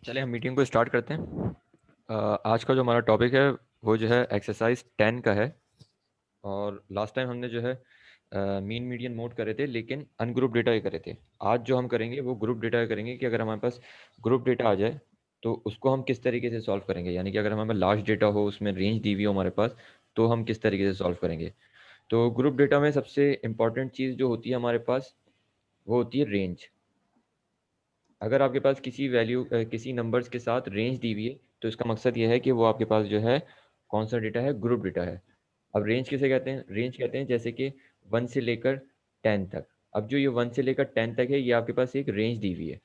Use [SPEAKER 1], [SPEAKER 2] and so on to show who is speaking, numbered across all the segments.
[SPEAKER 1] चले हम मीटिंग को स्टार्ट करते हैं। आज का जो हमारा टॉपिक है वो जो है एक्सरसाइज 10 का है। और लास्ट टाइम हमने जो है मीन मीडियन मोड करे थे, लेकिन अनग्रुप डेटा ही करे थे। आज जो हम करेंगे वो ग्रुप डेटा करेंगे कि अगर हमारे पास ग्रुप डेटा आ जाए तो उसको हम किस तरीके से सॉल्व करेंगे। यानी कि अगर हमारे पास लार्ज डेटा हो, उसमें रेंज दी हुई हो हमारे पास, तो हम किस तरीके से सॉल्व करेंगे। तो ग्रुप डेटा में सबसे इम्पॉर्टेंट चीज़ जो होती है हमारे पास वो होती है रेंज। अगर आपके पास किसी वैल्यू किसी नंबर्स के साथ रेंज दी हुई है तो इसका मकसद ये है कि वो आपके पास जो है कौन सा डेटा है, ग्रुप डेटा है। अब रेंज किसे कहते हैं? रेंज कहते हैं जैसे कि 1 से लेकर 10 तक। अब जो ये 1 से लेकर 10 तक है, ये आपके पास एक रेंज दी हुई है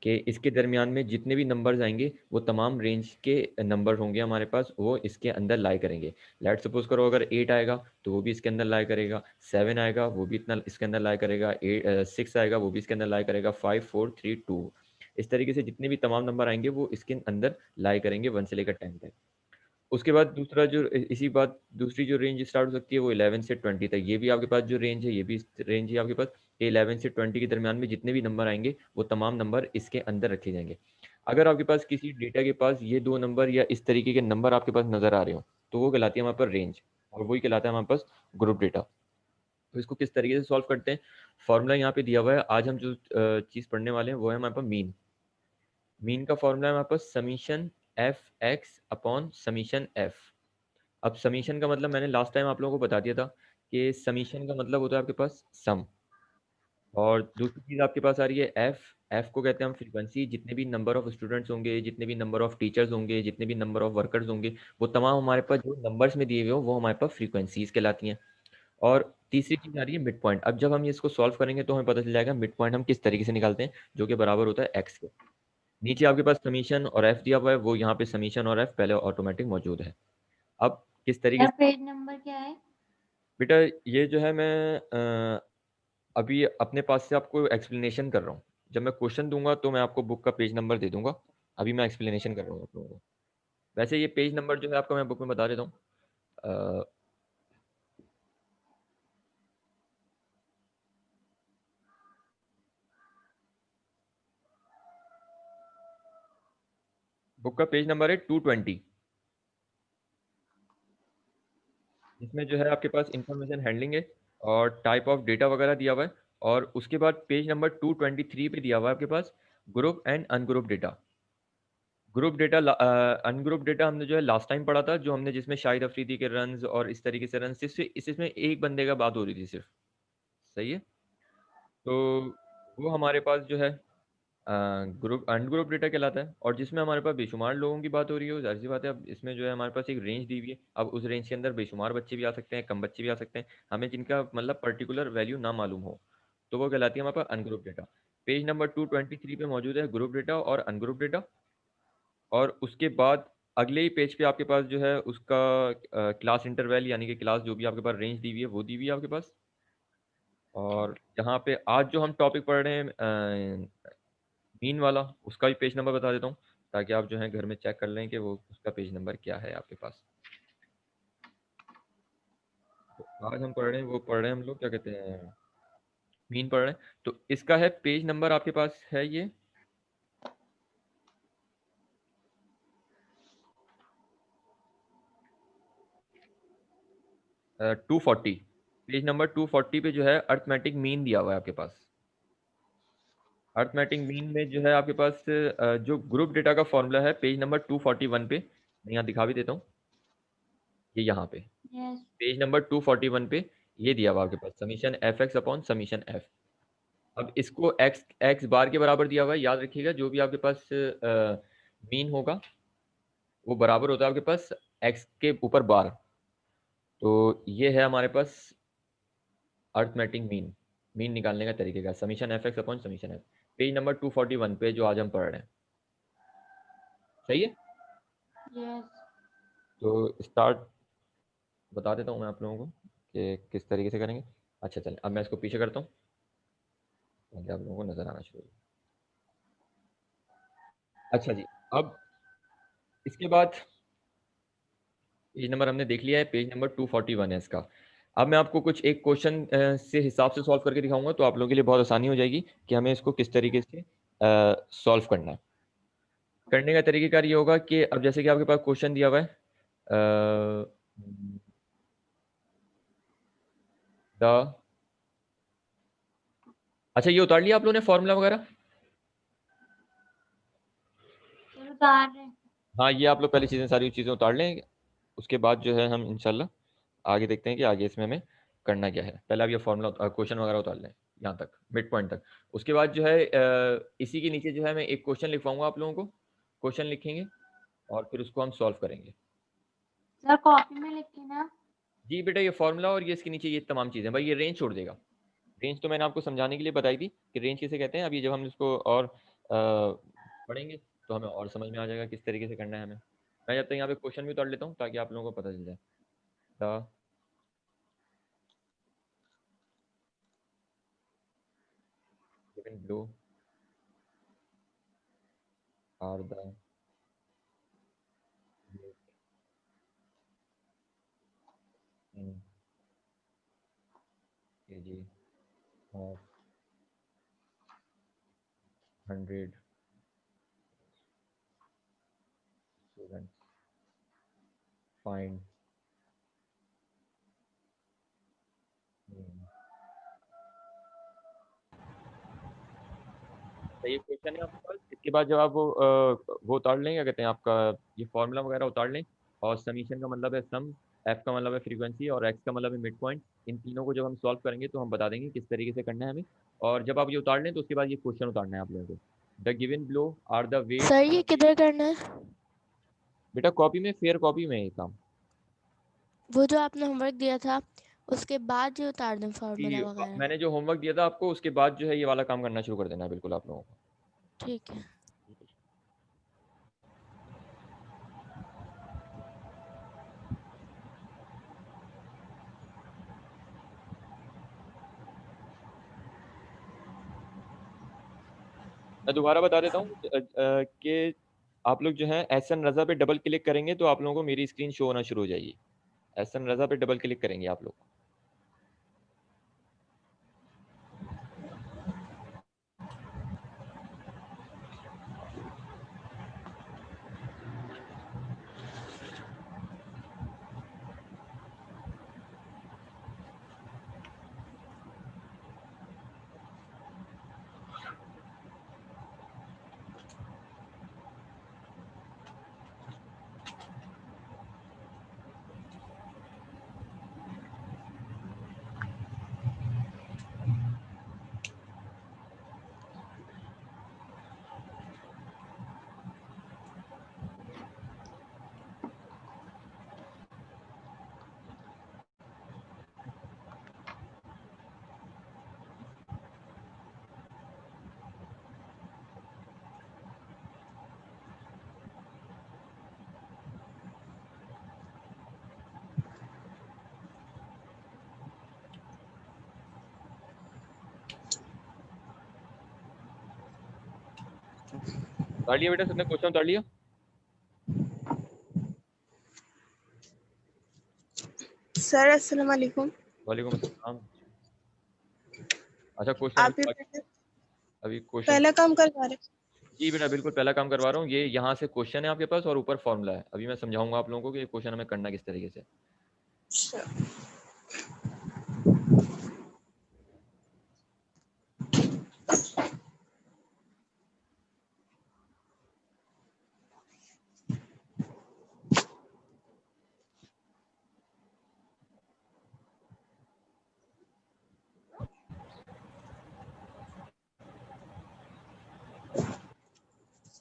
[SPEAKER 1] कि इसके दरमियान में जितने भी नंबर्स आएंगे वो तमाम रेंज के नंबर होंगे हमारे पास, वो इसके अंदर लाई करेंगे। लेट सपोज करो अगर 8 आएगा तो वो भी इसके अंदर लाई करेगा, 7 आएगा वो भी इतना इसके अंदर लाई करेगा, 6 आएगा वो भी इसके अंदर लाई करेगा, 5 4 3 2। इस तरीके से जितने भी तमाम नंबर आएंगे वो इसके अंदर लाई करेंगे 1 से लेकर 10 तक। उसके बाद दूसरा जो इसी बात दूसरी जो रेंज स्टार्ट हो सकती है वो 11 से 20 तक। ये भी आपके पास जो रेंज है, ये भी रेंज है आपके पास। 11 से 20 के दरमियान में जितने भी नंबर आएंगे वो तमाम नंबर इसके अंदर रखे जाएंगे। अगर आपके पास किसी डेटा के पास ये दो नंबर या इस तरीके के नंबर आपके पास नजर आ रहे हो तो वो कहलाती है हमारे पास रेंज, और वही कहलाता है हमारे पास ग्रुप डेटा। तो इसको किस तरीके से सॉल्व करते हैं, फॉर्मूला यहाँ पे दिया हुआ है। आज हम जो चीज़ पढ़ने वाले हैं वो है हमारे पास मीन। मीन का फॉर्मूला है हमारे पास summation F X upon summation F. अब समीशन का मतलब मैंने लास्ट टाइम आप लोगों को बता दिया था कि समीशन का मतलब होता है आपके पास सम। और दूसरी चीज आपके पास आ रही है एफ। एफ को कहते हैं हम फ्रीक्वेंसी। जितने भी नंबर ऑफ स्टूडेंट्स होंगे, जितने भी नंबर ऑफ टीचर्स होंगे, जितने भी नंबर ऑफ वर्कर्स होंगे, वो तमाम हमारे पास जो नंबर्स में दिए हुए हो वो हमारे पास फ्रीक्वेंसीज कहलाती हैं। और तीसरी चीज आ रही है मिड पॉइंट। अब जब हम इसको सॉल्व करेंगे तो हमें पता चल जाएगा मिड पॉइंट हम किस तरीके से निकालते हैं, जो कि बराबर होता है एक्स के। नीचे आपके पास समीशन और एफ दिया हुआ है, वो यहाँ पे समीशन और एफ पहले ऑटोमेटिक मौजूद है। अब किस तरीके
[SPEAKER 2] सर
[SPEAKER 1] से
[SPEAKER 2] पेज नंबर क्या है?
[SPEAKER 1] बेटा, ये जो है मैं अभी अपने पास से आपको एक्सप्लेनेशन कर रहा हूँ। जब मैं क्वेश्चन दूंगा तो मैं आपको बुक का पेज नंबर दे दूंगा। अभी मैं एक्सप्लेनेशन कर रहा हूँ आप लोगों को। वैसे ये पेज नंबर जो है आपको मैं बुक में बता देता हूँ। बुक का पेज नंबर है 220। इसमें जो है आपके पास इंफॉर्मेशन हैंडलिंग है और टाइप ऑफ डेटा वगैरह दिया हुआ है। और उसके बाद पेज नंबर 223 पे दिया हुआ है आपके पास group and ungroup data. Group data ungroup data हमने जो है लास्ट टाइम पढ़ा था, जो हमने जिसमें शाहिद अफरीदी के रन्स और इस तरीके से रन्स, इसमें एक बंदे का बात हो रही थी सिर्फ। सही है। तो वो हमारे पास जो है ग्रुप अनग्रुप डेटा कहलाता है। और जिसमें हमारे पास बेशुमार लोगों की बात हो रही है, जाहिर सी बात है। अब इसमें जो है हमारे पास एक रेंज दी हुई है। अब उस रेंज के अंदर बेशुमार बच्चे भी आ सकते हैं, कम बच्चे भी आ सकते हैं, हमें जिनका मतलब पर्टिकुलर वैल्यू ना मालूम हो, तो वो कहलाती है हमारे पास अनग्रुप डेटा। पेज नंबर 223 पे मौजूद है ग्रुप डेटा और अनग्रुप डेटा। और उसके बाद अगले ही पेज पे आपके पास जो है उसका क्लास इंटरवल, यानी कि क्लास जो भी आपके पास रेंज दी हुई है वो दी हुई है आपके पास। और यहाँ पे आज जो हम टॉपिक पढ़ रहे हैं मीन वाला, उसका भी पेज नंबर बता देता हूँ, ताकि आप जो है घर में चेक कर लें कि वो उसका पेज नंबर क्या है आपके पास। तो आज हम पढ़ रहे हैं, वो पढ़ रहे हैं हम लोग क्या कहते हैं, मीन पढ़ रहे हैं। तो इसका है पेज नंबर आपके पास है ये 240। पेज नंबर 240 पे जो है अर्थमेटिक मीन दिया हुआ है आपके पास। अर्थमेटिक मीन में जो है आपके पास जो ग्रुप डेटा का फॉर्मूला है पेज नंबर 241 पे, मैं यहाँ दिखा भी देता हूँ। ये यहाँ पे
[SPEAKER 2] यस।
[SPEAKER 1] पेज नंबर 241 पे ये दिया हुआ आपके पास summation F X upon summation F. अब इसको एक्स एक्स बार के बराबर दिया हुआ है। याद रखिएगा जो भी आपके पास मीन होगा वो बराबर होता है आपके पास एक्स के ऊपर बार। तो ये है हमारे पास अर्थमेटिक मीन। मीन निकालने का तरीके का summation F X upon summation F. Page number 241 पे जो आज हम पढ़ रहे हैं। सही है।
[SPEAKER 2] यस।
[SPEAKER 1] तो स्टार्ट बता देता हूँ मैं आप लोगों को कि किस तरीके से करेंगे। अच्छा चलें, अब मैं इसको पीछे करता हूँ ताकि आप लोगों को नजर आना शुरू हो। अच्छा जी। अब इसके बाद पेज नंबर हमने देख लिया है, पेज नंबर 241 है इसका। अब मैं आपको कुछ एक क्वेश्चन से हिसाब से सॉल्व करके दिखाऊंगा, तो आप लोगों के लिए बहुत आसानी हो जाएगी कि हमें इसको किस तरीके से सॉल्व करना है। करने का तरीकेकार ये होगा कि अब जैसे कि आपके पास क्वेश्चन दिया हुआ है द अच्छा, ये उतार लिया आप लोगों ने फॉर्मूला वगैरह?
[SPEAKER 2] चलो उतार रहे हैं।
[SPEAKER 1] हाँ, ये आप लोग पहले सारी चीज़ें उतार लें, उसके बाद जो है हम इंशाल्लाह आगे देखते हैं कि आगे इसमें हमें करना क्या है। पहले आप ये फॉर्मूला क्वेश्चन वगैरह उतार लें यहाँ तक, मिड पॉइंट तक। उसके बाद जो है इसी के नीचे जो है मैं एक क्वेश्चन लिखवाऊंगा आप लोगों को, क्वेश्चन लिखेंगे और फिर उसको हम सॉल्व करेंगे।
[SPEAKER 2] सर कॉपी में लिखी ना।
[SPEAKER 1] जी बेटा, ये फॉर्मूला और ये इसके नीचे ये तमाम चीज़ें, भाई ये रेंज छोड़ देगा। रेंज तो मैंने आपको समझाने के लिए बताई थी कि रेंज किसे कहते हैं। अभी जब हम इसको और पढ़ेंगे तो हमें और समझ में आ जाएगा किस तरीके से करना है हमें। मैं जब तक यहाँ पे क्वेश्चन भी उतार लेता हूँ ताकि आप लोगों को पता चल जाए। The given below are the weight in kg of 100 students. Find mean। तो ये क्वेश्चन है आपके पास। इसके बाद जब आप वो उतार लें, क्या कहते हैं, आपका ये फॉर्मूला वगैरह उतार लें, और समीशन का मतलब है सम, एफ का मतलब है फ्रीक्वेंसी, और एक्स का मतलब है मिड पॉइंट। इन तीनों को जब हम सॉल्व करेंगे तो हम बता देंगे किस तरीके से करना है हमें। और जब आप ये उतार लें तो उसके बाद ये क्वेश्चन उतारना है आप लोगों को। The given below are the weight.
[SPEAKER 3] Sir ये किधर करना है?
[SPEAKER 1] बेटा कॉपी में, फेयर कॉपी में ये काम।
[SPEAKER 3] वो जो आपने होमवर्क दिया था उसके बाद जो उतार दें
[SPEAKER 1] जी,
[SPEAKER 3] फार्मूला वगैरह?
[SPEAKER 1] मैंने जो होमवर्क दिया था आपको उसके बाद जो है ये वाला काम करना शुरू कर देना है बिल्कुल आप लोगों को।
[SPEAKER 3] ठीक है।
[SPEAKER 1] मैं दोबारा बता देता हूँ कि आप लोग जो है एहसन रजा पे डबल क्लिक करेंगे तो आप लोगों को मेरी स्क्रीन शो होना शुरू हो जाएगी। एहसन रजा पे डबल क्लिक करेंगे आप लोग। उतार लिया बेटा, सबने क्वेश्चन उतार लिया?
[SPEAKER 4] सर अस्सलाम वालेकुम।
[SPEAKER 1] वालेकुम अस्सलाम। अच्छा, क्वेश्चन
[SPEAKER 4] आप
[SPEAKER 1] अभी क्वेश्चन
[SPEAKER 4] पहला काम करवा रहे
[SPEAKER 1] जी बेटा बिल्कुल पहला काम करवा रहा हूँ। ये यहाँ से क्वेश्चन है आपके पास और ऊपर फॉर्मूला है। अभी मैं समझाऊंगा आप लोगों को कि ये क्वेश्चन हमें करना किस तरीके से।
[SPEAKER 4] हैं?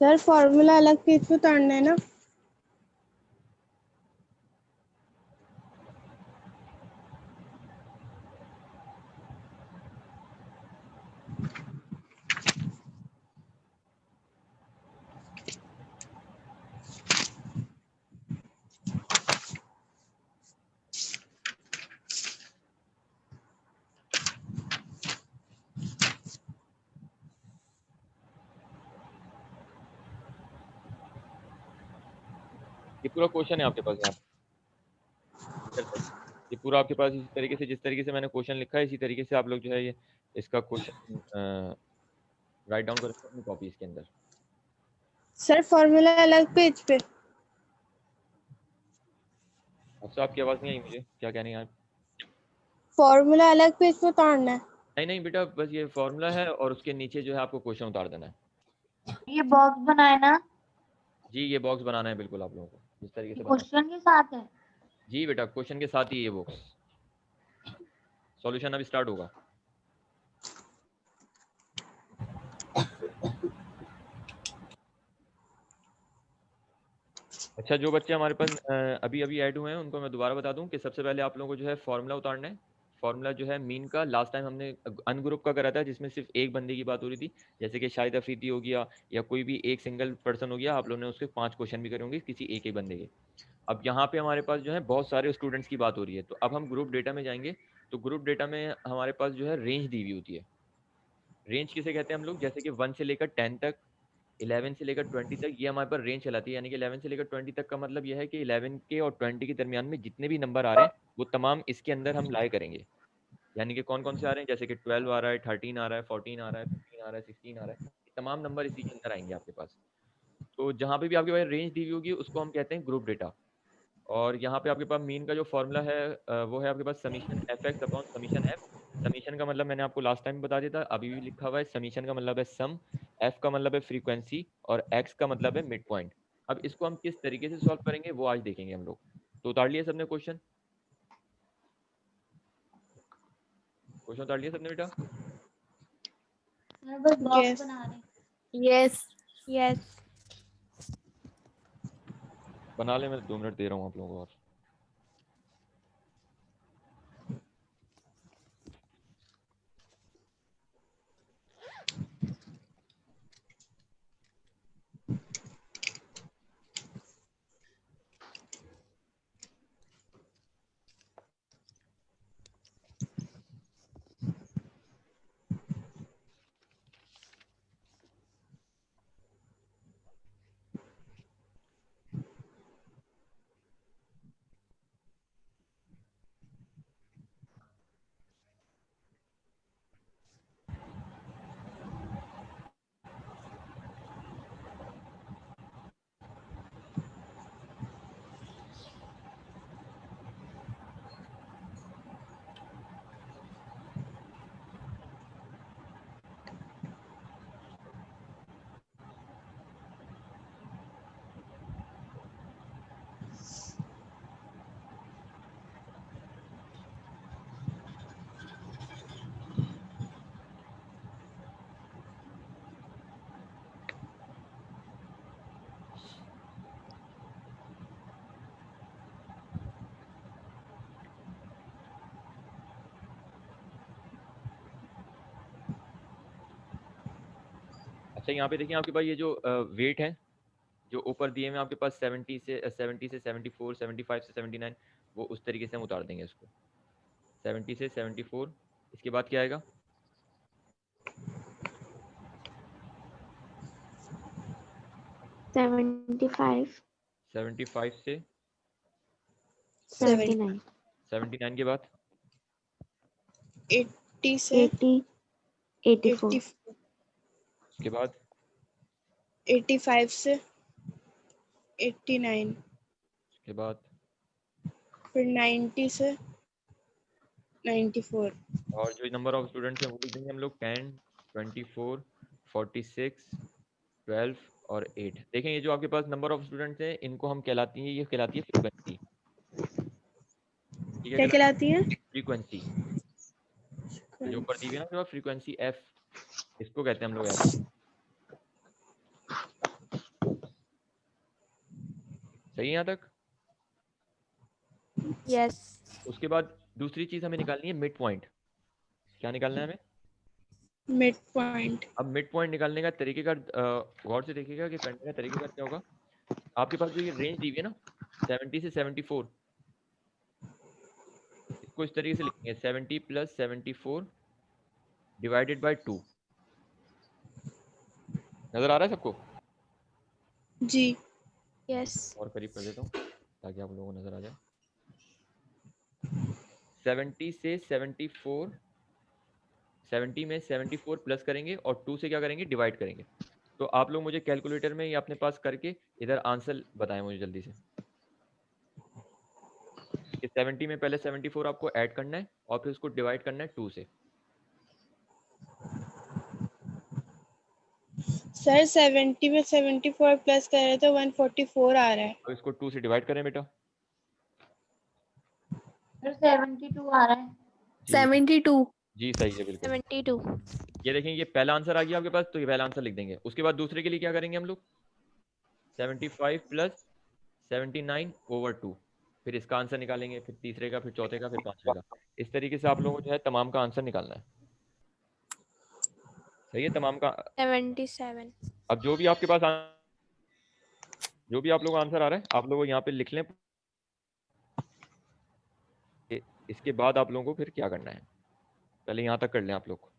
[SPEAKER 4] सर फॉर्मूला अलग पेज पे उतारना है ना?
[SPEAKER 1] ये पूरा क्वेश्चन है आपके पास यहाँ पे। ये पूरा आपके पास इसी तरीके से, जिस तरीके से मैंने क्वेश्चन लिखा है इसी तरीके से आप लोग जो है ये इसका क्वेश्चन राइट डाउन करेंगे अपनी कॉपीज के अंदर।
[SPEAKER 4] सर फॉर्मूला अलग पेज पे।
[SPEAKER 1] अच्छा आपकी आवाज़ नहीं आई मुझे, क्या कहनी है आप?
[SPEAKER 4] फॉर्मूला अलग पेज पे उतारना है।
[SPEAKER 1] नहीं नहीं बेटा, बस ये फॉर्मूला है और उसके नीचे जो है आपको क्वेश्चन उतार देना है।
[SPEAKER 2] ये बॉक्स बनाए ना,
[SPEAKER 1] जी ये बॉक्स बनाना है बिल्कुल आप लोगों को, जिस तरीके से बनाना
[SPEAKER 2] क्वेश्चन के साथ है।
[SPEAKER 1] है। जी बेटा क्वेश्चन के साथ ही ये बॉक्स, सॉल्यूशन अभी स्टार्ट होगा। अच्छा जो बच्चे हमारे पास अभी अभी ऐड हुए हैं उनको मैं दोबारा बता दूं कि सबसे पहले आप लोगों को जो है फॉर्मूला उतारना है। फॉर्मूला जो है मीन का, लास्ट टाइम हमने अनग्रुप का करा था जिसमें सिर्फ एक बंदे की बात हो रही थी, जैसे कि शाहिद अफरीदी हो गया या कोई भी एक सिंगल पर्सन हो गया, आप लोगों ने उसके 5 क्वेश्चन भी करे होंगे किसी एक ही बंदे के। अब यहाँ पे हमारे पास जो है बहुत सारे स्टूडेंट्स की बात हो रही है, तो अब हम ग्रुप डेटा में जाएंगे। तो ग्रुप डेटा में हमारे पास जो है रेंज दी हुई होती है। रेंज किसे कहते हैं हम लोग, जैसे कि 1 से लेकर 10 तक, 11 से लेकर 20 तक, ये हमारे पास रेंज चलाती है। यानी कि 11 से लेकर 20 तक का मतलब यह है कि 11 के और 20 के दरमियान में जितने भी नंबर आ रहे हैं वो तमाम इसके अंदर हम लाए करेंगे। यानी कि कौन कौन से आ रहे हैं, जैसे कि 12 आ रहा है, 13 आ रहा है, 14 आ रहा है, 15 आ रहा है, 16 आ रहा है, ये तमाम नंबर इसी के अंदर आएंगे आपके पास। तो जहाँ पे भी आपके पास रेंज दी हुई होगी उसको हम कहते हैं ग्रुप डेटा। और यहाँ पे आपके पास मीन का जो फॉर्मूला है वो है आपके पास summation F X upon summation F. Summation का मतलब मैंने आपको लास्ट टाइम बता दिया था, अभी भी लिखा हुआ है। समीशन का मतलब है सम, एफ का मतलब है फ्रीक्वेंसी और एक्स का मतलब है मिड पॉइंट। अब इसको हम किस तरीके से सॉल्व करेंगे वो आज देखेंगे हम लोग। तो उतार लिया सबने क्वेश्चन, क्वेश्चन उतार लिया सबने बेटा?
[SPEAKER 2] सर बस बॉक्स
[SPEAKER 4] Yes.
[SPEAKER 2] बना रहे हैं।
[SPEAKER 3] Yes yes.
[SPEAKER 1] बना ले, मैं 2 मिनट दे रहा हूँ आप लोगों को और। अच्छा यहाँ पे देखिए आपके पास ये जो वेट है जो ऊपर दिए में आपके पास 70 से 74, 75 से 79, वो उस तरीके से हम उतार देंगे इसको। 70 से 74, इसके बाद क्या आएगा?
[SPEAKER 3] 75
[SPEAKER 1] 75 से
[SPEAKER 3] 79
[SPEAKER 1] 79 के बाद
[SPEAKER 4] 80 से
[SPEAKER 3] 80 84
[SPEAKER 1] उसके बाद
[SPEAKER 4] 85 से 89
[SPEAKER 1] उसके बाद
[SPEAKER 4] फिर 90 से 94।
[SPEAKER 1] और जो नंबर ऑफ स्टूडेंट्स हैं वो लिख देंगे हम लोग 10, 24, 46, 12 और 8। देखें ये जो आपके पास नंबर ऑफ स्टूडेंट्स हैं इनको हम कहलाती है, ये कहलाती है फ्रीक्वेंसी। ठीक है,
[SPEAKER 4] क्या कहलाती है?
[SPEAKER 1] फ्रीक्वेंसी। जो ऊपर दी हुई है ना फ्रीक्वेंसी एफ, इसको कहते हैं हम लोग एफ। सही है यहाँ तक?
[SPEAKER 3] यस।
[SPEAKER 1] उसके बाद दूसरी चीज हमें निकालनी है मिड पॉइंट। क्या निकालना है हमें?
[SPEAKER 4] Mid point.
[SPEAKER 1] अब मिड पॉइंट निकालने का तरीकेकार गौर से देखिएगा कि करने का तरीकेकार क्या होगा। आपके पास जो ये रेंज दी हुई है ना 70 से 74, इसको इस तरीके से लिखेंगे 70 प्लस 74 डिवाइडेड बाय 2। नजर आ रहा है सबको?
[SPEAKER 4] जी।
[SPEAKER 3] यस।
[SPEAKER 1] और करीब कर देता हूँ ताकि आप लोगों को नजर आ जाए। 70 से 74, 70 में 74 प्लस करेंगे और 2 से क्या करेंगे, डिवाइड करेंगे। तो आप लोग मुझे कैलकुलेटर में ये अपने पास करके इधर आंसर बताएं मुझे जल्दी से। कि 70 में पहले 74 आपको ऐड करना है और फिर उसको डिवाइड करना है 2 से।
[SPEAKER 4] सर 70 में 74 प्लस करे तो 144 आ रहा है।
[SPEAKER 1] अब इसको 2 से डिवाइड करें बेटा।
[SPEAKER 2] सर 72 आ रहा है।
[SPEAKER 1] जी
[SPEAKER 3] 72
[SPEAKER 1] जी सही है बिल्कुल।
[SPEAKER 3] 72
[SPEAKER 1] ये देखें ये पहला आंसर आ गया आपके पास, तो ये पहला आंसर लिख देंगे। उसके बाद दूसरे के लिए क्या करेंगे हम लोग, 75 प्लस 79 ओवर 2, फिर इसका आंसर निकालेंगे, फिर तीसरे का, फिर चौथे का, फिर पांचवे का। इस तरीके से आप लोगों को जो है तमाम का आंसर निकालना है। सही है तमाम का।
[SPEAKER 3] 77
[SPEAKER 1] अब जो भी आपके पास जो भी आप लोगों को आंसर आ रहा है आप लोग यहाँ पे लिख लें। इसके बाद आप लोगों को फिर क्या करना है, पहले यहाँ तक कर लें आप लोग।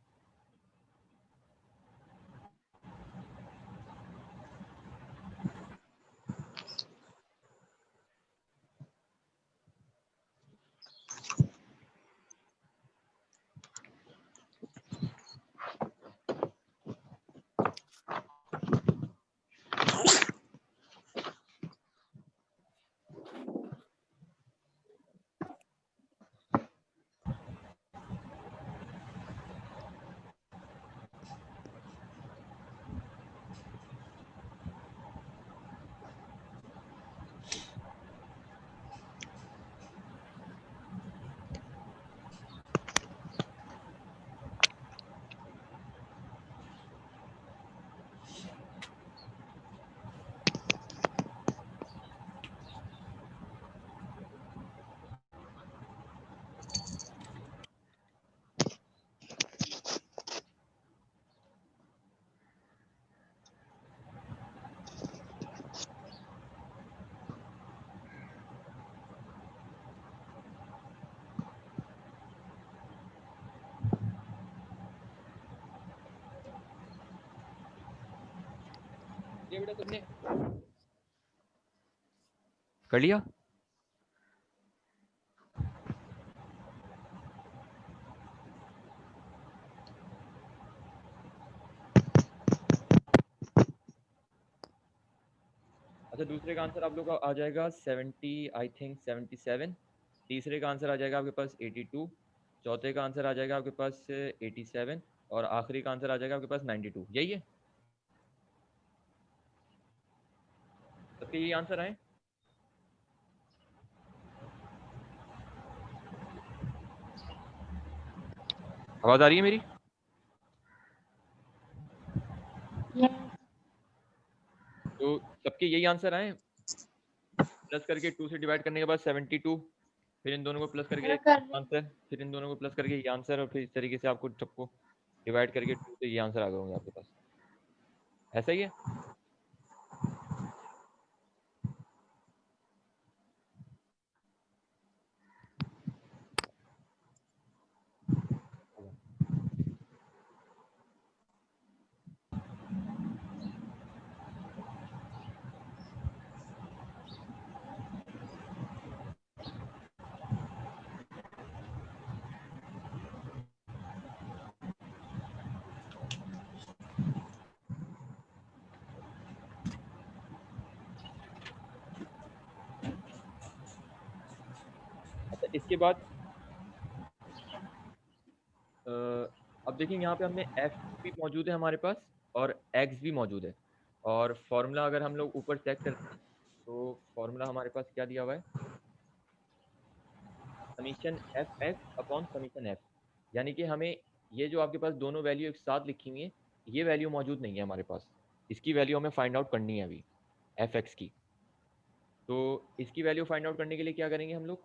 [SPEAKER 1] ये बेटा तुमने कर लिया। अच्छा दूसरे का आंसर आप लोग का आ जाएगा 70 आई थिंक 77। तीसरे का आंसर आ जाएगा आपके पास 82। चौथे का आंसर आ जाएगा आपके पास 87 और आखिरी का आंसर आ जाएगा आपके पास 92। यही है सबके यही आंसर आए। आवाज आ रही है मेरी।
[SPEAKER 2] यस
[SPEAKER 1] तो सबके यही आंसर आए, प्लस करके 2 से डिवाइड करने के बाद 72, फिर इन दोनों को प्लस करके
[SPEAKER 2] सर कर रही हूँ।
[SPEAKER 1] आंसर, फिर इन दोनों को प्लस करके ये आंसर, और फिर इस तरीके से आपको सबको डिवाइड करके 2 से ये आंसर आ गए होंगे आपके पास। ऐसा ही है। अच्छा इसके बाद अ, अब देखिए यहाँ पे हमने एफ भी मौजूद है हमारे पास और एक्स भी मौजूद है। और फॉर्मूला अगर हम लोग ऊपर चेक करते हैं तो फॉर्मूला हमारे पास क्या दिया हुआ है, summation F X upon summation F. यानी कि हमें ये जो आपके पास दोनों वैल्यू एक साथ लिखी हुई है, ये वैल्यू मौजूद नहीं है हमारे पास। इसकी वैल्यू हमें फाइंड आउट करनी है अभी, एफ एक्स की। तो इसकी वैल्यू फाइंड आउट करने के लिए क्या करेंगे हम लोग,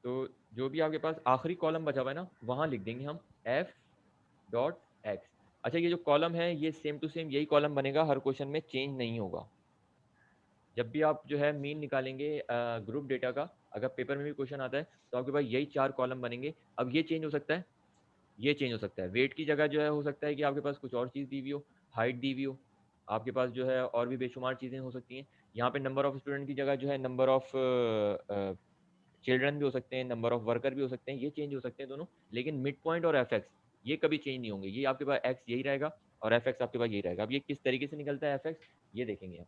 [SPEAKER 1] तो जो भी आपके पास आखिरी कॉलम बचा हुआ है ना वहाँ लिख देंगे हम एफ डॉट एक्स। अच्छा ये जो कॉलम है ये सेम टू सेम यही कॉलम बनेगा, हर क्वेश्चन में चेंज नहीं होगा। जब भी आप जो है मीन निकालेंगे ग्रुप डेटा का, अगर पेपर में भी क्वेश्चन आता है तो आपके पास यही 4 कॉलम बनेंगे। अब ये चेंज हो सकता है, ये चेंज हो सकता है, वेट की जगह जो है हो सकता है कि आपके पास कुछ और चीज़ दी हुई हो, हाइट दी हुई हो, आपके पास जो है और भी बेशुमार चीज़ें हो सकती हैं। यहाँ पे नंबर ऑफ स्टूडेंट की जगह जो है नंबर ऑफ चिल्ड्रन भी हो सकते हैं, नंबर ऑफ वर्कर भी हो सकते हैं, ये चेंज हो सकते हैं दोनों। लेकिन मिड पॉइंट और एफ एक्स ये कभी चेंज नहीं होंगे, ये आपके पास एक्स यही रहेगा और एफ एक्स आपके पास यही रहेगा। अब ये किस तरीके से निकलता है एफ एक्स, ये देखेंगे हम।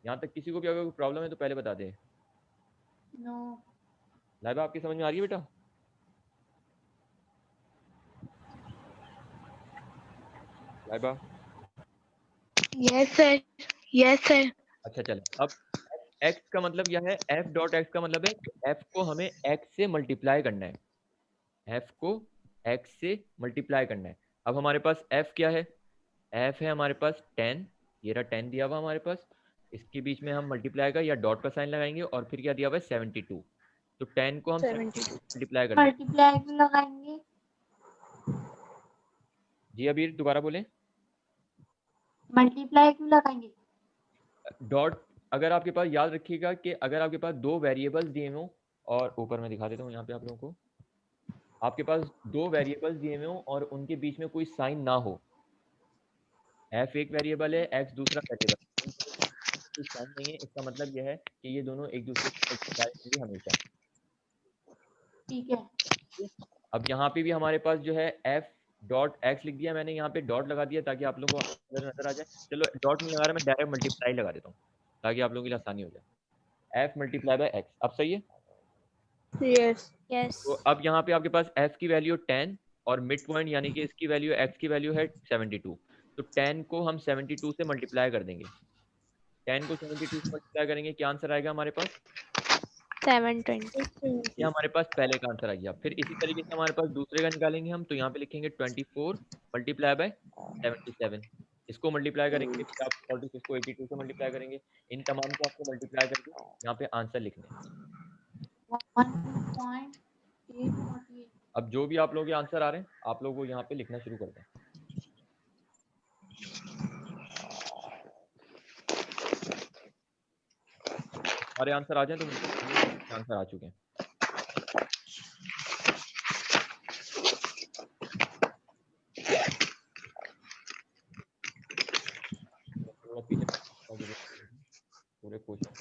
[SPEAKER 1] यहाँ तक किसी को भी अगर कोई प्रॉब्लम है तो पहले बता दें।
[SPEAKER 2] नो।
[SPEAKER 1] लाइबा आपकी समझ में आ रही है बेटा? Laiba?
[SPEAKER 4] Yes sir, yes sir.
[SPEAKER 1] अच्छा चले, अब x का मतलब यह है, f डॉट x का मतलब है कि f को हमें x से मल्टीप्लाई करना है, f को x से मल्टीप्लाई करना है। अब हमारे पास f क्या है, f है हमारे पास 10, ये रहा 10 दिया हुआ हमारे पास, इसके बीच में हम मल्टीप्लाई का या डॉट का साइन लगाएंगे और फिर क्या दिया हुआ है 72, तो 10 को हम 72 मल्टीप्लाई कर देंगे।
[SPEAKER 2] मल्टीप्लाई भी लगाएंगे।
[SPEAKER 1] जी अबीर दोबारा बोलें।
[SPEAKER 2] मल्टीप्लाई क्यों लगाएंगे?
[SPEAKER 1] डॉट, अगर आपके पास याद रखिएगा कि अगर आपके पास दो वेरिएबल्स दिए हों, और ऊपर मैं दिखा देता हूँ यहाँ पे आप लोगों को, आपके पास दो वेरिएबल्स दिए हुए हों और उनके बीच में कोई साइन ना हो, f एक वेरिएबल है, x दूसरा वेरिएबल, कोई साइन नहीं है, इसका मतलब यह है कि ये दोनों एक दूसरे से मल्टीप्लाई होंगे हमेशा।
[SPEAKER 2] ठीक है।
[SPEAKER 1] अब यहाँ पे भी हमारे पास जो है f डॉट x लिख दिया मैंने, यहाँ पे डॉट लगा दिया ताकि आप लोगों को नजर आ जाए। चलो डॉट नहीं लगा रहा, मैं डायरेक्ट मल्टीप्लाई लगा देता हूँ ताकि आप लोगों के लिए आसानी हो जाए। f मल्टीप्लाई बाय x, अब सही है?
[SPEAKER 4] यस।
[SPEAKER 3] यस।
[SPEAKER 1] तो अब यहाँ पे आपके पास f की वैल्यू 10 और मिड पॉइंट यानी कि इसकी वैल्यू x की वैल्यू है 72, तो 10 को हम 72 से मल्टीप्लाई कर देंगे। 10 को 72 से मल्टीप्लाई करेंगे, क्या आंसर आएगा हमारे पास?
[SPEAKER 3] 720।
[SPEAKER 1] ये हमारे पास पहले का आंसर आ गया। फिर इसी तरीके से हमारे पास दूसरे का निकालेंगे हम, तो यहाँ पे लिखेंगे 24 मल्टीप्लाई बाय 77, इसको मल्टीप्लाई करेंगे, फिर आप 46 को 82 से मल्टीप्लाई करेंगे, इन तमाम को आपको मल्टीप्लाई करके यहाँ पे आंसर लिखने हैं।
[SPEAKER 2] 1.848।
[SPEAKER 1] अब जो भी आप लोगों के आंसर आ रहे हैं आप लोगों को यहाँ पे लिखना शुरू कर दें। सारे आंसर आ जाए तो मुझे आंसर आ चुके हैं। थोड़ा पीछे पूरे क्वेश्चन।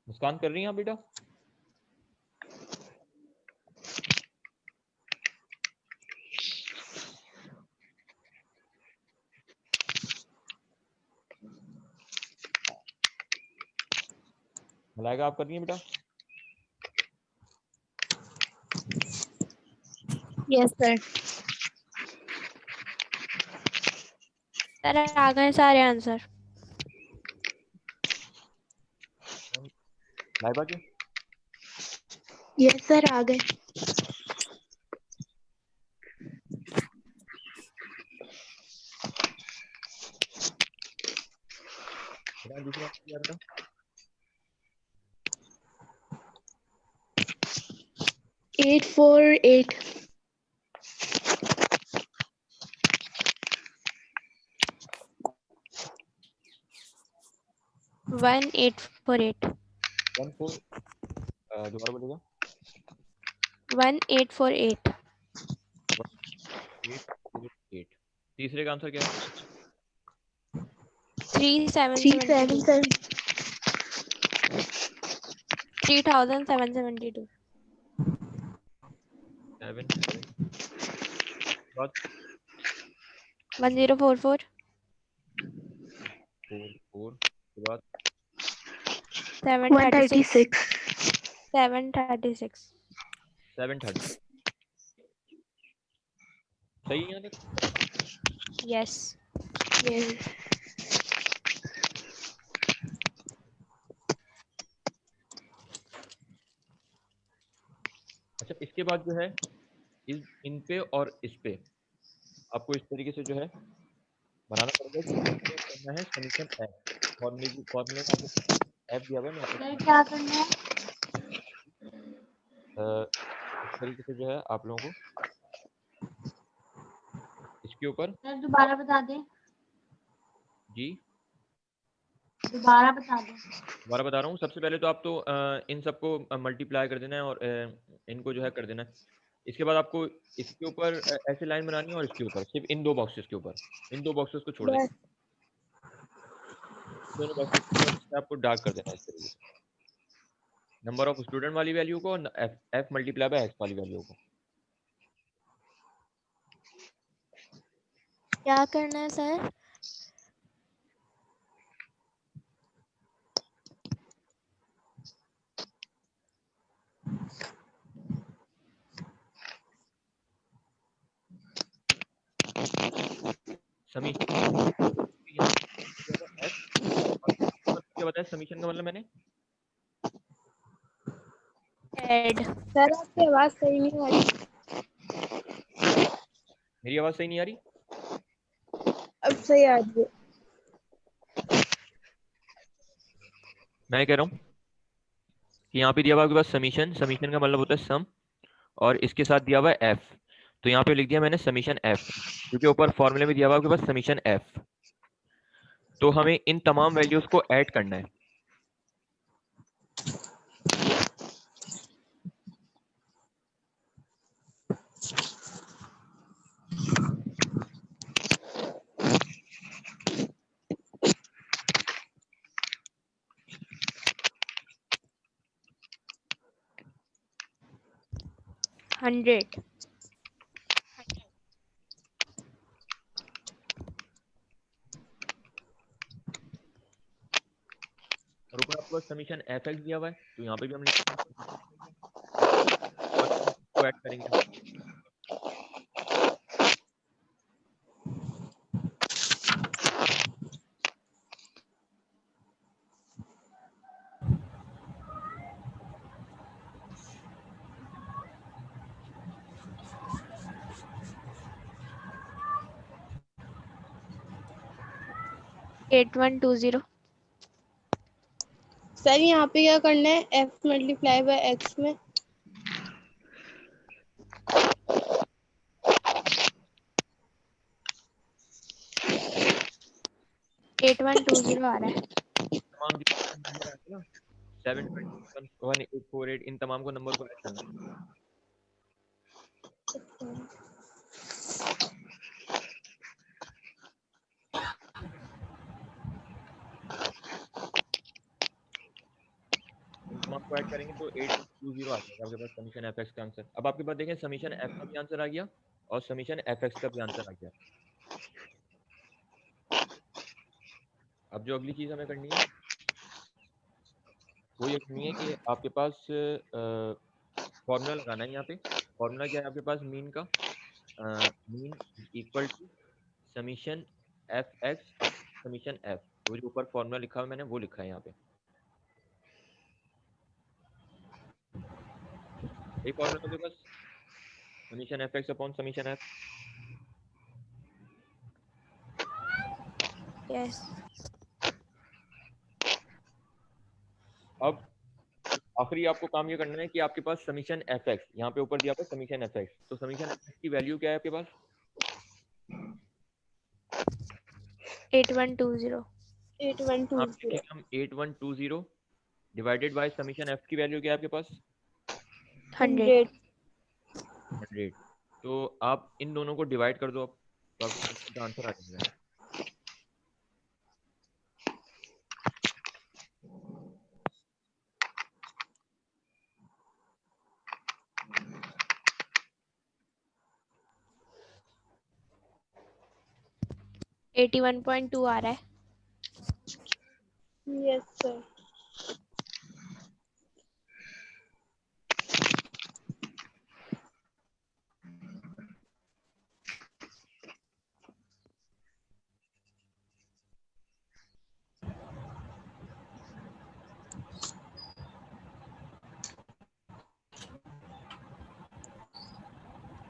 [SPEAKER 1] मुस्कान कर रही हैं आप बेटा? मलाइका आप कर रही हैं बेटा?
[SPEAKER 4] Yes sir.
[SPEAKER 3] सर आ गए सारे आंसर।
[SPEAKER 1] लाइबा के?
[SPEAKER 4] यस सर, आ गए।
[SPEAKER 1] बेटा दूसरा क्या बेटा?
[SPEAKER 4] 848।
[SPEAKER 3] 1848।
[SPEAKER 1] 14 दोबारा बोलेगा।
[SPEAKER 3] 1848।
[SPEAKER 1] 808। तीसरे का आंसर क्या है?
[SPEAKER 3] 3772। 3772।
[SPEAKER 1] 7 बाद
[SPEAKER 3] 1044।
[SPEAKER 1] 44 के बाद
[SPEAKER 3] 736। 736।
[SPEAKER 1] 730। सही है यहाँ तक?
[SPEAKER 3] यस।
[SPEAKER 4] यस।
[SPEAKER 1] अच्छा इसके बाद जो है इन पे और इस पे आपको इस तरीके से जो है बनाना पड़ेगा कि इसमें करना है समीकरण एफ, फॉर्मूले में एफ दिया हुआ है, मैं आपको
[SPEAKER 2] सर क्या करना है?
[SPEAKER 1] इस तरीके से जो है आप लोगों को इसके ऊपर
[SPEAKER 2] सर दोबारा बता दें।
[SPEAKER 1] जी
[SPEAKER 2] दोबारा बता दें।
[SPEAKER 1] दोबारा बता रहा हूँ। सबसे पहले तो आप तो इन सबको मल्टीप्लाई कर देना है और इनको जो है कर देना है। इसके बाद आपको इसके ऊपर ऐसे लाइन बनानी है और इसके ऊपर सिर्फ इन दो बॉक्सेस के ऊपर, इन दो बॉक्सेस को छोड़ देना,
[SPEAKER 4] बस
[SPEAKER 1] दोनों बॉक्सेस के ऊपर से आपको डार्क कर देना है इस तरीके से। नंबर ऑफ स्टूडेंट वाली वैल्यू को एफ मल्टीप्लाई बाय एक्स वाली वैल्यू को।
[SPEAKER 3] क्या करना है सर?
[SPEAKER 1] समीशन एफ क्या बताया समीशन का मतलब मैंने?
[SPEAKER 3] ऐड।
[SPEAKER 4] सर आपकी आवाज सही नहीं आ रही।
[SPEAKER 1] मेरी आवाज सही नहीं आ रही?
[SPEAKER 4] अब सही आ रही है।
[SPEAKER 1] मैं कह रहा हूँ कि यहाँ पे दिया हुआ आपके पास समीशन, समीशन का मतलब होता है सम, और इसके साथ दिया हुआ है एफ। तो यहाँ पे लिख दिया मैंने समीशन एफ, क्योंकि ऊपर फॉर्मूले में दिया हुआ आपके पास समीशन एफ। तो हमें इन तमाम वैल्यूज को ऐड करना है।
[SPEAKER 3] हंड्रेड।
[SPEAKER 1] और ऊपर आपके पास समीशन एफ एक्स दिया हुआ है, तो यहाँ पे भी हम लिखेंगे और इसको ऐड करेंगे।
[SPEAKER 3] Eight one two zero.
[SPEAKER 4] Sir यहाँ पे क्या करना है, एफ मल्टीप्लाई बाय एक्स में?
[SPEAKER 3] एट वन टू जीरो आ रहा है।
[SPEAKER 1] तमाम नंबर आते हैं ना 7211848, इन तमाम को नंबर को ऐड करना है। इन तमाम को ऐड करेंगे तो 8120 आ जाएगा आपके पास समीशन एफ एक्स का आंसर। अब आपके पास देखें समीशन एफ का भी आंसर आ गया और समीशन एफ एक्स का भी आंसर आ गया। अब जो अगली चीज हमें करनी है वो ये करनी है कि आपके पास फॉर्मूला लगाना है। यहाँ पे फॉर्मूला क्या है आपके पास, मीन का, mean equal to summation F X summation F. वो जो ऊपर फॉर्मूला लिखा हुआ मैंने वो लिखा है यहाँ पे, यही फॉर्मूला आपके पास summation F X upon summation F.
[SPEAKER 3] Yes.
[SPEAKER 1] अब आखिरी आपको काम ये करना है कि आपके पास समीशन एफ एक्स, यहाँ पे ऊपर दिया हुआ है समीशन एफ एक्स, तो समीशन एफ एक्स की वैल्यू क्या है आपके पास?
[SPEAKER 3] 8120।
[SPEAKER 4] 8120
[SPEAKER 1] हम 8120 डिवाइडेड बाय समीशन एफ की वैल्यू क्या है आपके पास?
[SPEAKER 3] 100।
[SPEAKER 1] 100। तो आप इन दोनों को डिवाइड कर दो, तो आपका आंसर आ जाएगा।
[SPEAKER 3] है 81.2 आ रहा है।
[SPEAKER 4] Yes sir.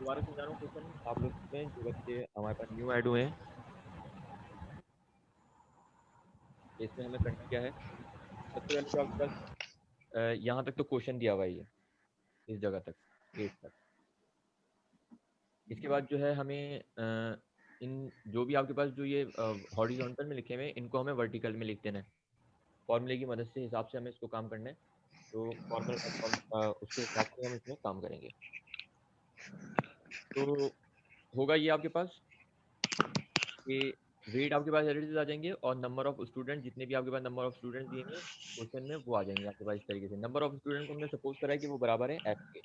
[SPEAKER 1] दोबारा समझा रहा हूँ क्वेश्चन आप लोग में, जो बच्चे हमारे पास न्यू ऐड हुए हैं। इसमें हमें करना क्या है, सबसे पहले तो आपके पास यहाँ तक तो क्वेश्चन दिया हुआ ही है, इस जगह तक 8 तक। इसके बाद जो है हमें इन जो भी आपके पास जो ये हॉरिजॉन्टल में लिखे हुए हैं इनको हमें वर्टिकल में लिख देना है। फॉर्मूले की मदद से हिसाब से हमें इसको काम करना है, तो उसके हिसाब से हम इसमें काम करेंगे। तो होगा ये आपके पास कि वेट आपके पास एडिटिव आ जाएंगे और नंबर ऑफ स्टूडेंट, जितने भी आपके पास नंबर ऑफ स्टूडेंट दिए हैं क्वेश्चन में, वो आ जाएंगे आपके पास इस तरीके से। नंबर ऑफ स्टूडेंट को हमने सपोज करा है कि वो बराबर है एफ के।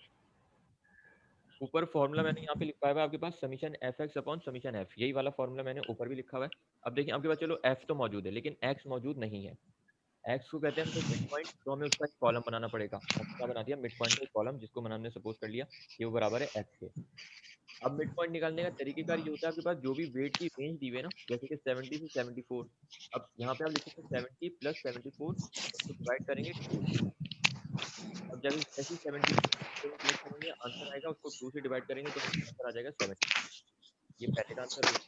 [SPEAKER 1] ऊपर फॉर्मूला मैंने यहाँ पे लिखा हुआ है आपके पास summation F X upon summation F, यही वाला फॉर्मूला मैंने ऊपर भी लिखा हुआ है। अब देखिए आपके पास चलो एफ तो मौजूद है लेकिन एक्स मौजूद नहीं है। एक्स को कहते हैं हमको मिड पॉइंट, तो हमें उसका एक कॉलम बनाना पड़ेगा। हमने क्या बना दिया, मिड पॉइंट का एक कॉलम, जिसको हमने सपोज कर लिया कि वो बराबर है एक्स के। अब मिड पॉइंट निकालने का तरीकेकार ये होता है, आपके पास जो भी वेट की रेंज दी हुई है ना, जैसे कि 70 से 74, अब यहाँ पे आप लिखेंगे 70 प्लस 74, उसको डिवाइड करेंगे 2 से। अब जब जैसे 74 प्लस करेंगे आंसर आएगा, उसको 2 से डिवाइड करेंगे तो आंसर आ जाएगा 70। ये पहले का आंसर होगा।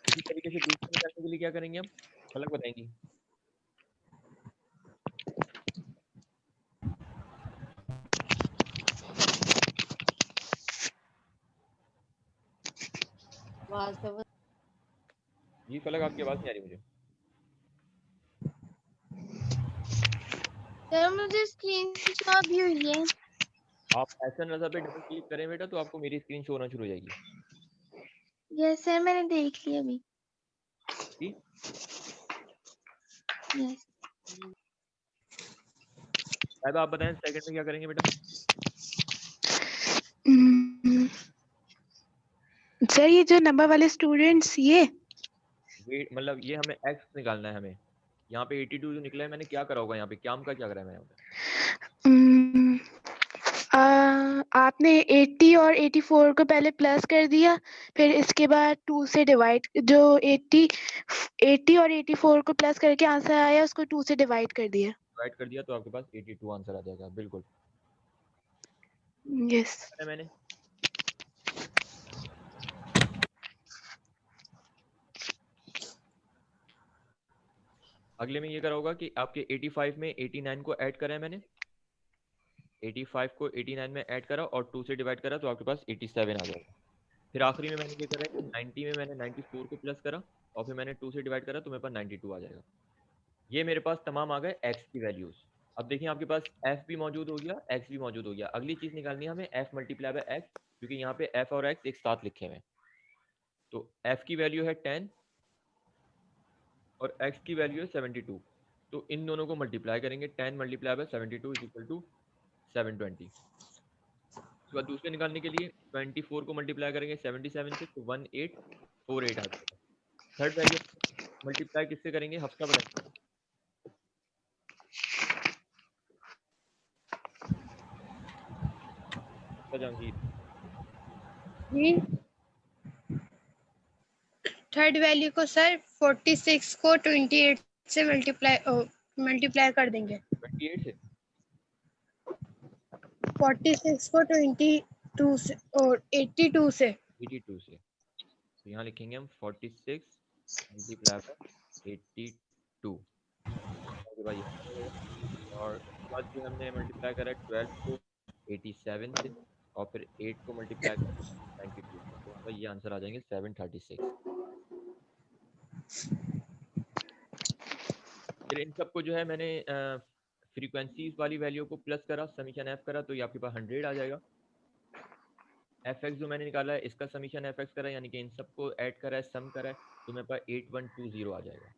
[SPEAKER 1] इसी तरीके से दूसरे निकालने के लिए क्या करेंगे हम, फलक बताएंगे। ये फलक आपकी आवाज नहीं आ रही मुझे।
[SPEAKER 5] सर मुझे स्क्रीनशॉट भी हुई है।
[SPEAKER 1] आप ऐसा नजर पे डबल क्लिक करें बेटा तो आपको मेरी स्क्रीन शो होना शुरू हो जाएगी।
[SPEAKER 5] यस सर मैंने देख लिया अभी।
[SPEAKER 1] ठीक,
[SPEAKER 5] यस
[SPEAKER 1] साहब आप बताएं सेकंड में क्या करेंगे बेटा।
[SPEAKER 4] सर ये जो नंबर वाले स्टूडेंट्स ये
[SPEAKER 1] वेट मतलब ये हमें एक्स निकालना है हमें। यहाँ पे 82 जो निकला है, मैंने क्या करा होगा यहाँ पे, क्या क्या करा है मैंने यहाँ पे।
[SPEAKER 4] आपने 80 और 84 को पहले प्लस कर दिया, फिर इसके बाद 2 से डिवाइड, जो 80 और 84 को प्लस करके आंसर आया उसको 2 से डिवाइड कर दिया।
[SPEAKER 1] डिवाइड कर दिया तो आपके पास 82 आंसर आ जाएगा। बिल्कुल
[SPEAKER 4] यस
[SPEAKER 1] मैंने अगले में ये करा होगा कि आपके 85 में 89 को ऐड करा है मैंने, 85 को 89 में ऐड करा और 2 से डिवाइड करा तो आपके पास 87 आ जाएगा। फिर आखिरी में मैंने ये करा है कि 90 में मैंने 94 को प्लस करा और फिर मैंने 2 से डिवाइड करा तो मेरे पास 92 आ जाएगा। ये मेरे पास तमाम आ गए एक्स की वैल्यूज। अब देखिए आपके पास एफ भी मौजूद हो गया, एक्स भी मौजूद हो गया। अगली चीज निकालनी है हमें एफ मल्टीप्लाई बाय एक्स, क्योंकि यहाँ पे एफ और एक्स एक साथ लिखे हुए हैं। तो एफ की वैल्यू है 10 और एक्स की वैल्यू है 72, तो इन दोनों को मल्टीप्लाई करेंगे। 10 multiply by 72 is equal to 720। उसके बाद दूसरे निकालने के लिए 24 को मल्टीप्लाई करेंगे 77 से, तो 1848 आ जाएगा। थर्ड वैल्यू मल्टीप्लाई किससे करेंगे, हफ्ता बनाएंगे। जहांगीर
[SPEAKER 4] जी, थर्ड वैल्यू को सर 46 को 28 से मल्टीप्लाई कर देंगे।
[SPEAKER 1] 28 से
[SPEAKER 4] 46 को 22 से और 82 से
[SPEAKER 1] 82 से, तो यहाँ लिखेंगे हम 46 मल्टीप्लाई बाय 82 भाई। और उसके बाद जो हमने मल्टीप्लाई करा 12 को 87 से और फिर 8 को मल्टीप्लाई करा 92 से, तो भाई ये आंसर आ जाएंगे 736। फिर इन सबको जो है मैंने फ्रीक्वेंसीज वाली वैल्यू को प्लस करा, समीशन एफ करा, तो ये आपके पास 100 आ जाएगा। एफ एक्स जो मैंने निकाला है इसका समीशन एफ एक्स करा, यानी कि इन सबको ऐड करा है, सम करा है, तो मेरे पास 8120 आ जाएगा।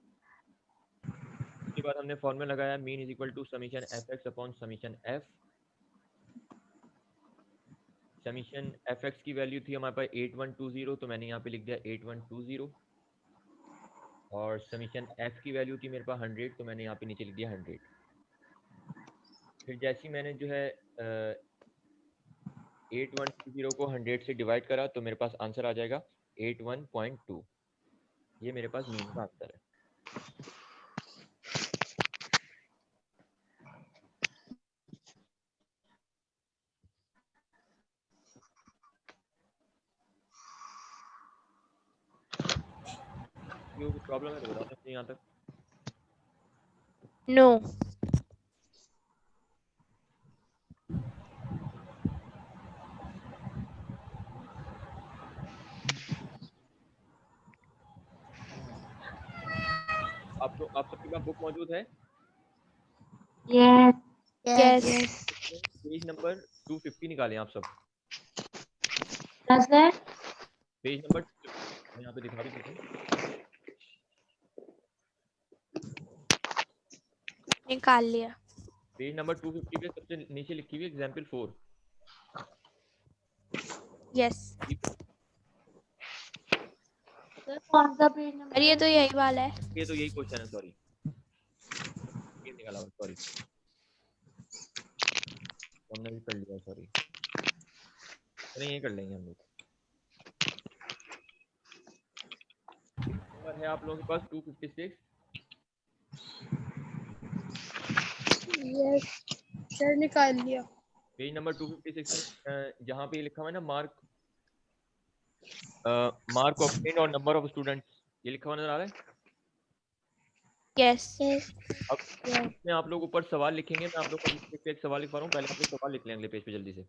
[SPEAKER 1] उसके बाद हमने फॉर्मूला लगाया mean is equal to summation F X upon summation F. Summation F X की वैल्यू थी हमारे पास 8120, तो मैंने यहाँ पे लिख दिया 8120। और समीशन एफ की वैल्यू थी मेरे पास 100, तो मैंने यहाँ पे नीचे लिख दिया 100। फिर जैसे ही मैंने जो है 8120 को 100 से डिवाइड करा तो मेरे पास आंसर आ जाएगा 81.2। ये मेरे पास मीन का आंसर है। ये कुछ प्रॉब्लम है तो बताओ मुझे यहाँ तक।
[SPEAKER 3] नो।
[SPEAKER 1] आप तो आप सबके पास बुक मौजूद है?
[SPEAKER 2] यस
[SPEAKER 3] यस
[SPEAKER 1] पेज नंबर 250 निकालें आप सब।
[SPEAKER 2] सर
[SPEAKER 1] पेज नंबर 250 मैं यहाँ पे दिखा भी देता हूँ।
[SPEAKER 3] निकाल लिया।
[SPEAKER 1] पेज नंबर 250 पे सबसे नीचे लिखी हुई एग्जाम्पल 4।
[SPEAKER 3] यस
[SPEAKER 2] सर कौन सा पेज नंबर?
[SPEAKER 3] अरे ये तो यही वाला है।
[SPEAKER 1] ये तो यही क्वेश्चन है, सॉरी ये निकाला हुआ, सॉरी हमने भी कर लिया, सॉरी नहीं ये कर लेंगे हम लोग। नंबर है आप लोगों के पास 256।
[SPEAKER 4] यस सर निकाल लिया।
[SPEAKER 1] पेज नंबर 256 में जहाँ पे लिखा हुआ है ना मार्क ऑब्टेन्ड और नंबर ऑफ स्टूडेंट्स, ये लिखा हुआ नजर आ रहा है।
[SPEAKER 3] यस
[SPEAKER 1] अब इसमें आप लोग ऊपर सवाल लिखेंगे, मैं आप लोग को एक सवाल लिख पा रहा हूँ, पहले आप लोग सवाल लिख लें अगले पेज पे जल्दी से।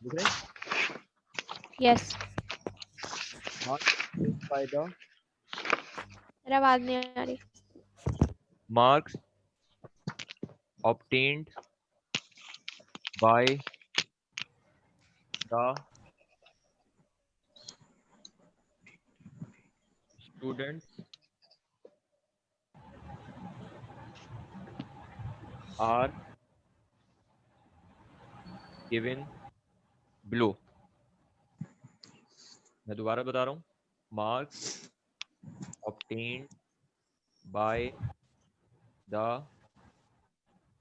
[SPEAKER 1] लिख रहे हैं?
[SPEAKER 3] यस
[SPEAKER 1] फायदा
[SPEAKER 3] मेरा आवाज नहीं आ रही।
[SPEAKER 1] marks obtained by the students are given below। मैं दोबारा बता रहा हूँ, marks obtained by the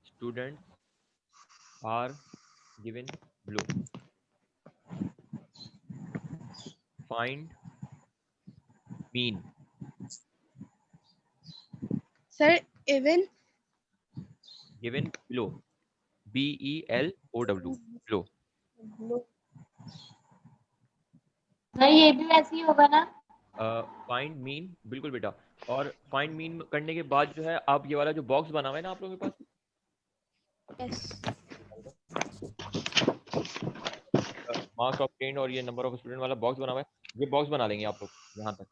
[SPEAKER 1] students are given below। Find mean।
[SPEAKER 4] Sir even
[SPEAKER 1] given below, BELOW below।
[SPEAKER 2] नहीं ये भी वैसे ही होगा ना?
[SPEAKER 1] फाइंड मीन, बिल्कुल बेटा। और फाइंड मीन करने के बाद जो है आप ये वाला जो बॉक्स बना हुआ है ना आप लोगों के पास,
[SPEAKER 3] यस
[SPEAKER 1] मार्क्स ऑब्टेन्ड और ये नंबर ऑफ स्टूडेंट वाला बॉक्स बना हुआ है, ये बॉक्स बना लेंगे आप लोग यहाँ तक।